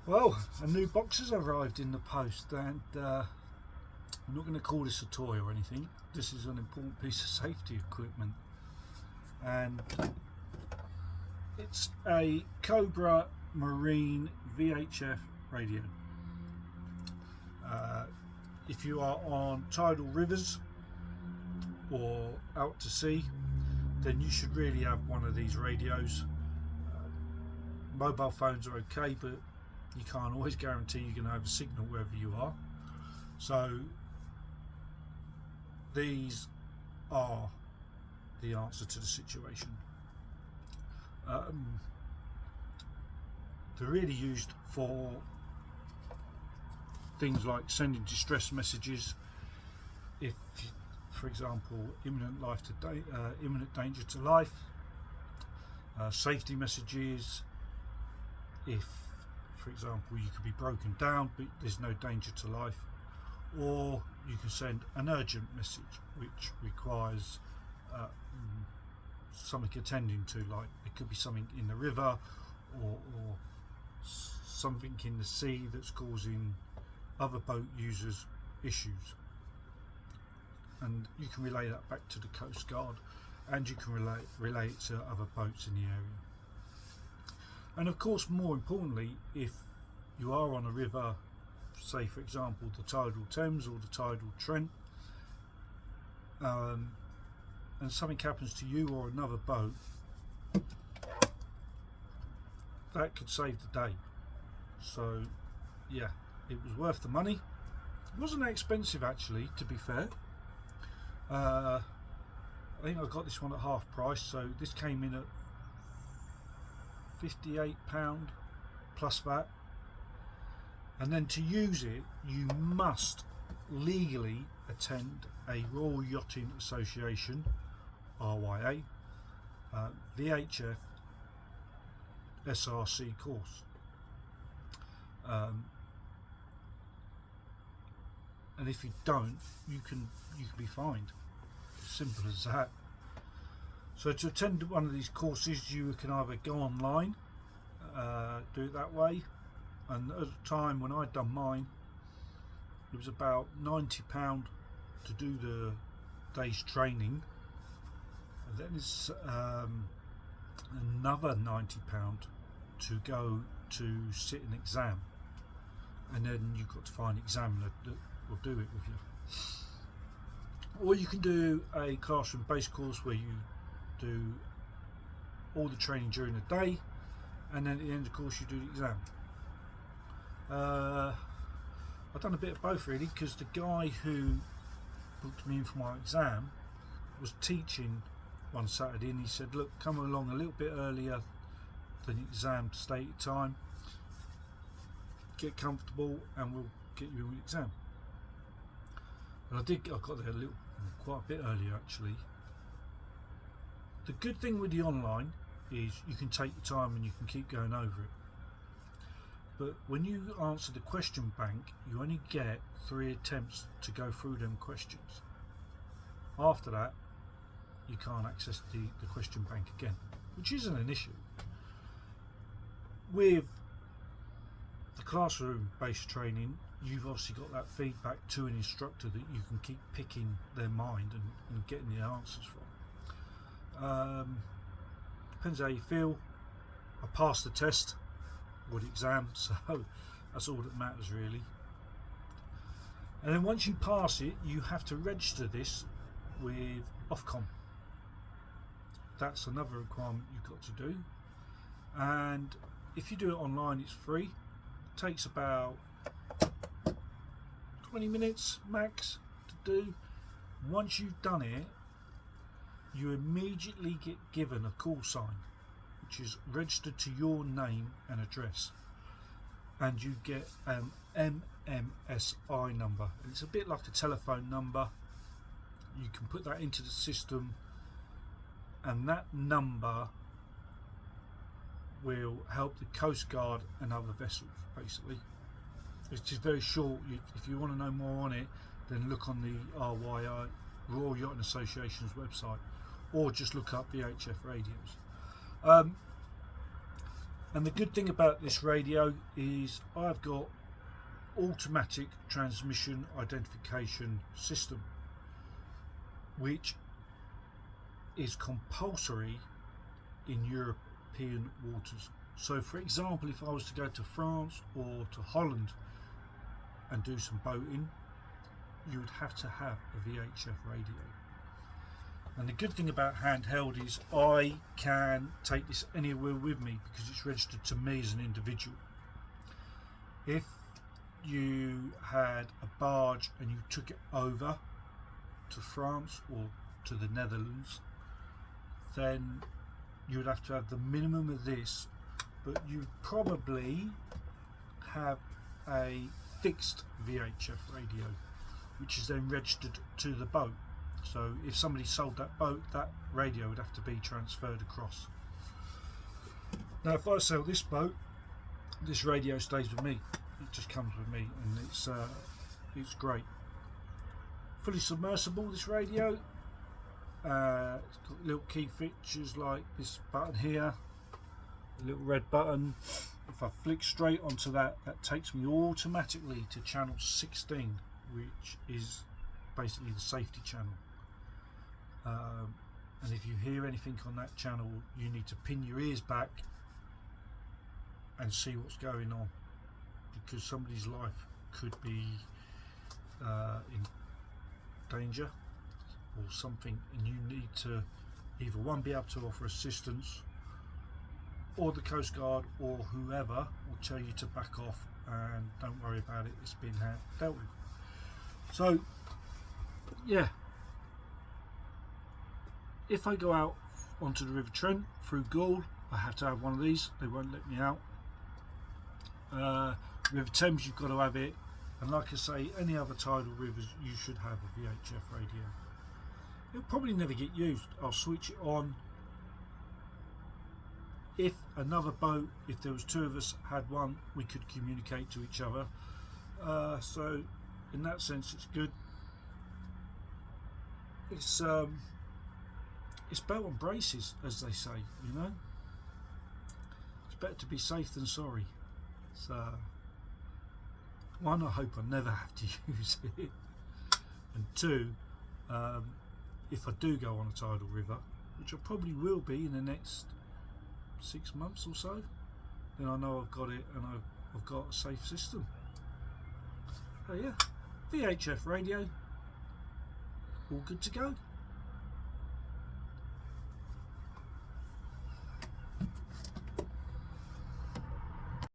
Well, a new box has arrived in the post, and I'm not going to call this a toy or anything. This is an important piece of safety equipment, and it's a Cobra Marine VHF radio. If you are on tidal rivers or out to sea, then you should really have one of these radios. Mobile phones are okay, but you can't always guarantee you're going to have a signal wherever you are. So these are the answer to the situation. They're really used for things like sending distress messages if, for example, imminent danger to life, safety messages if, for example, you could be broken down but there's no danger to life, or you can send an urgent message which requires something attending to, like it could be something in the river or something in the sea that's causing other boat users issues, and you can relay that back to the Coast Guard, and you can relay it to other boats in the area. And of course, more importantly, if you are on a river, say for example the tidal Thames or the tidal Trent, and something happens to you or another boat, that could save the day. So yeah, it was worth the money. It wasn't that expensive actually, to be fair. I think I got this one at half price, so this came in at £58 plus VAT. And then to use it, you must legally attend a Royal Yachting Association (RYA) VHF SRC course. And if you don't, you can be fined. Simple as that. So to attend one of these courses, you can either go online, do it that way, and at the time when I'd done mine, it was about £90 to do the day's training, and then it's another £90 to go to sit an exam, and then you've got to find an examiner that will do it with you. Or you can do a classroom based course where you do all the training during the day, and then at the end of the course you do the exam. I've done a bit of both really, because the guy who booked me in for my exam was teaching one Saturday, and he said, look, come along a little bit earlier than the exam stated time, get comfortable, and we'll get you an exam. And I got there quite a bit earlier actually. The good thing with the online is you can take your time and you can keep going over it. But when you answer the question bank, you only get 3 attempts to go through them questions. After that, you can't access the question bank again, which isn't an issue. With the classroom based training, you've obviously got that feedback to an instructor that you can keep picking their mind and getting the answers from. Depends how you feel. I passed the test or the exam, so that's all that matters really. And then once you pass it, you have to register this with Ofcom. That's another requirement you've got to do, and if you do it online, it's free. It takes about 20 minutes max to do. Once you've done it, you immediately get given a call sign which is registered to your name and address, and you get an MMSI number. And it's a bit like a telephone number. You can put that into the system, and that number will help the Coast Guard and other vessels basically. It's just very short. If you want to know more on it, then look on the RYI, Royal Yachting Association's website, or just look up VHF radios. And the good thing about this radio is I've got automatic transmission identification system, which is compulsory in European waters. So for example, if I was to go to France or to Holland and do some boating, you would have to have a VHF radio. And the good thing about handheld is I can take this anywhere with me because it's registered to me as an individual. If you had a barge and you took it over to France or to the Netherlands, then you would have to have the minimum of this, but you probably have a fixed VHF radio which is then registered to the boat. So if somebody sold that boat, that radio would have to be transferred across. Now if I sell this boat, this radio stays with me. It just comes with me, and it's great. Fully submersible, this radio. It's got little key features like this button here, a little red button. If I flick straight onto that, that takes me automatically to channel 16, which is basically the safety channel. And if you hear anything on that channel, you need to pin your ears back and see what's going on, because somebody's life could be in danger or something, and you need to either one, be able to offer assistance, or the Coast Guard or whoever will tell you to back off and don't worry about it, it's been dealt with. So yeah, if I go out onto the River Trent through Gaul, I have to have one of these. They won't let me out. River Thames, you've got to have it, and like I say, any other tidal rivers you should have a VHF radio. It'll probably never get used. I'll switch it on if another boat, if there was two of us, had one, we could communicate to each other. So in that sense, it's good. It's belt and braces, as they say, you know. It's better to be safe than sorry. So one, I hope I never have to use it, and two, if I do go on a tidal river, which I probably will be in the next 6 months or so, then I know I've got it and I've got a safe system. So yeah, VHF radio, all good to go.